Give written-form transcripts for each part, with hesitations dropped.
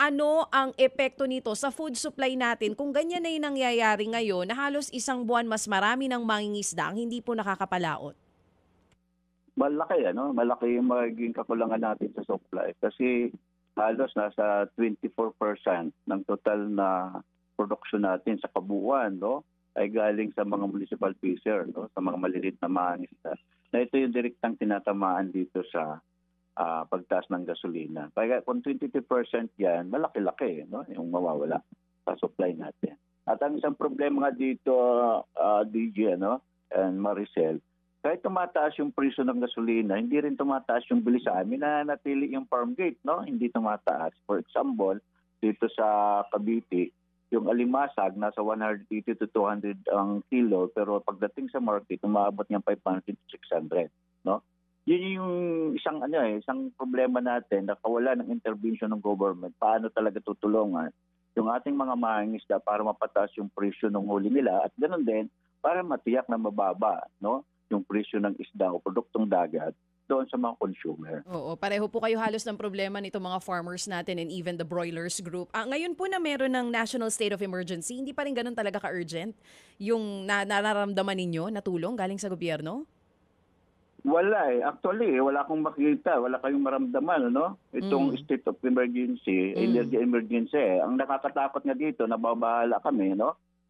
ano ang epekto nito sa food supply natin kung ganyan na yung nangyayari ngayon na halos isang buwan mas marami ng mangingisda ang hindi po nakakapalaot? Malaki malaki yung magiging kakulangan natin sa supply kasi halos nasa 24% ng total na production natin sa kabuuan ay galing sa mga municipal fisher, sa mga maliliit na mangingisda. Na ito yung direktang tinatamaan dito sa pagtaas ng gasolina. Kaya kung 22% yan, malaki-laki yung mawawala sa supply natin. At ang isang problema nga dito, DJ and Maricel, kahit tumataas yung presyo ng gasolina, hindi rin tumataas yung bilis sa amin na natili yung farm gate, hindi tumataas. For example, dito sa Cavite, yung alimasag nasa 180 to 200 ang kilo, pero pagdating sa market, umaabot ng 500 to 600, Yun yung isang problema natin na kawala ng intervention ng government. Paano talaga tutulungan yung ating mga mangingisda para mapataas yung presyo ng huli nila at ganoon din para matiyak na mababa, yung presyo ng isda o produktong dagat doon sa mga consumer. Oo, pareho po kayo halos ng problema nito mga farmers natin and even the broilers group. Ngayon po na meron ng National State of Emergency, hindi pa rin ganun talaga ka-urgent yung nararamdaman ninyo na tulong galing sa gobyerno? Wala Actually, wala akong makita, wala kayong maramdaman, Itong state of emergency, energy emergency. Ang nakakatakot nga dito, nababahala kami,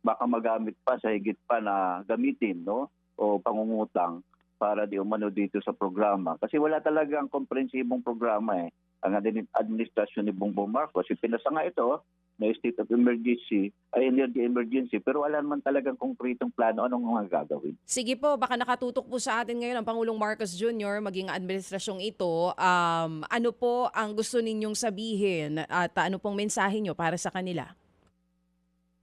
Baka magamit pa sa higit pa na gamitin, O pangungutang para di umano dito sa programa. Kasi wala talagang komprehensibong programa Ang administrasyon ni Bongbong Marcos, pinasa nga ito na state of emergency, ay energy emergency, pero wala naman talagang konkretong plano anong mga gagawin. Sige po, baka nakatutok po sa atin ngayon ang Pangulong Marcos Jr., maging administrasyong ito. Ano po ang gusto ninyong sabihin at ano pong mensahe nyo para sa kanila?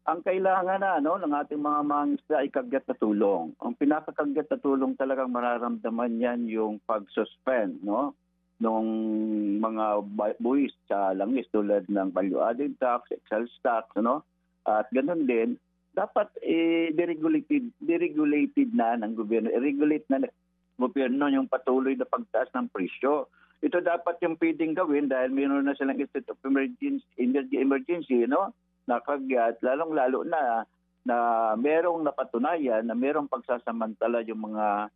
Ang kailangan ng ating mga mangingisda ay kagyat na tulong. Ang pinakakagyat na tulong talagang mararamdaman yan yung pag-suspend, nung mga buwis sa langis tulad ng value-added tax, excise tax, At ganoon din, dapat deregulated na ng gobyerno. I-regulate na ng gobyerno yung patuloy na pagtaas ng presyo. Ito dapat yung pwedeng gawin dahil mayroon na silang state of emergency, energy emergency, nakagyat, lalong-lalo na merong napatunayan na merong pagsasamantala yung mga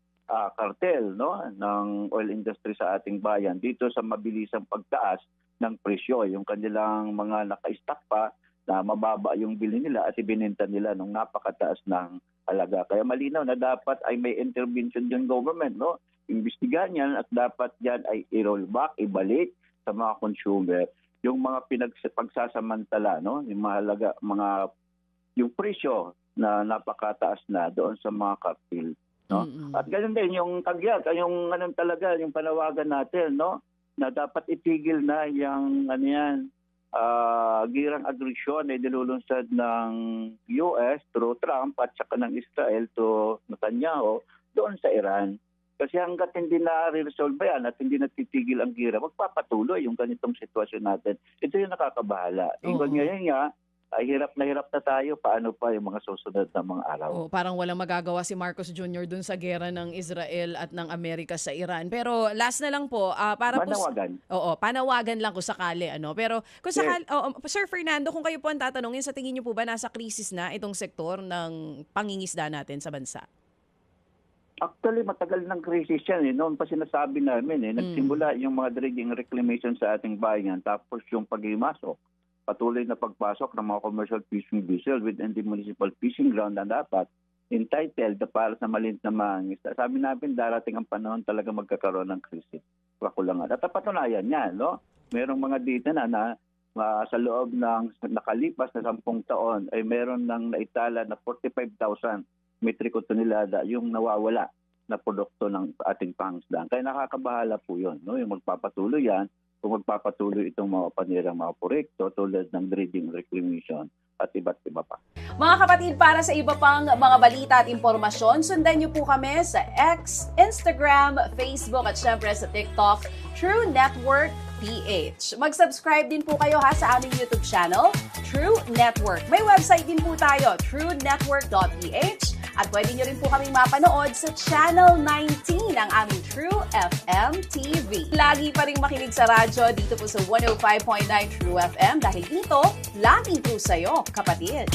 kartel ng oil industry sa ating bayan dito sa mabilisang pagtaas ng presyo. Yung kanilang mga naka-stock pa na mababa yung bili nila at ibinenta nila nung napakataas ng halaga. Kaya malinaw na dapat ay may intervention yung government, Imbestigahan yan at dapat yan ay i-roll back, ibalik sa mga consumer yung mga pagsasamantala, yung mahalaga, yung presyo na napakataas na doon sa mga kartel. At ganoon din yung kagyat, yung yung panawagan natin, na dapat itigil na yung girang agresyon na nilulunsad ng US through Trump at saka ng Israel to Netanyahu doon sa Iran. Kasi hanggat hindi na-resolve yan at hindi natitigil ang gira, magpapatuloy yung ganitong sitwasyon natin. Ito yung nakakabahala. Ngayon nga, ay hirap na tayo. Paano pa yung mga susunod na mga araw? Parang walang magagawa si Marcos Jr. dun sa gera ng Israel at ng Amerika sa Iran. Pero last na lang po, para panawagan. Panawagan lang kung sakali. Pero kung sakali, Sir Fernando, kung kayo po ang tatanungin, sa tingin niyo po ba nasa krisis na itong sektor ng pangingisda natin sa bansa? Actually, matagal ng crisis yan. Noon pa sinasabi namin, nagsimula yung mga dredging reclamation sa ating bayan, tapos yung paghimasok, patuloy na pagpasok ng mga commercial fishing vessel within the municipal fishing ground na dapat entitled para sa maliit na mangingisda. Sabi namin, darating ang panahon talaga magkakaroon ng krisis. Kakulangan. At patunayan yan, Merong mga dito na sa loob ng nakalipas na 10 taon ay meron ng naitala na 45,000 metriko tonelada yung nawawala na produkto ng ating pangisdaan. Kaya nakakabahala po yun. Yung magpapatuloy yan, kung magpapatuloy itong mga panirang mga proyekto tulad ng dredging reclamation at iba't iba pa. Mga kapatid, para sa iba pang mga balita at impormasyon, sundan niyo po kami sa X, Instagram, Facebook at syempre sa TikTok, True Network PH. Mag-subscribe din po kayo sa aming YouTube channel, True Network. May website din po tayo, truenetwork.ph. At pwede nyo rin po kaming mapanood sa Channel 19 ng aming True FM TV. Lagi pa rin makinig sa radyo dito po sa 105.9 True FM dahil dito, laging true sa'yo, kapatid.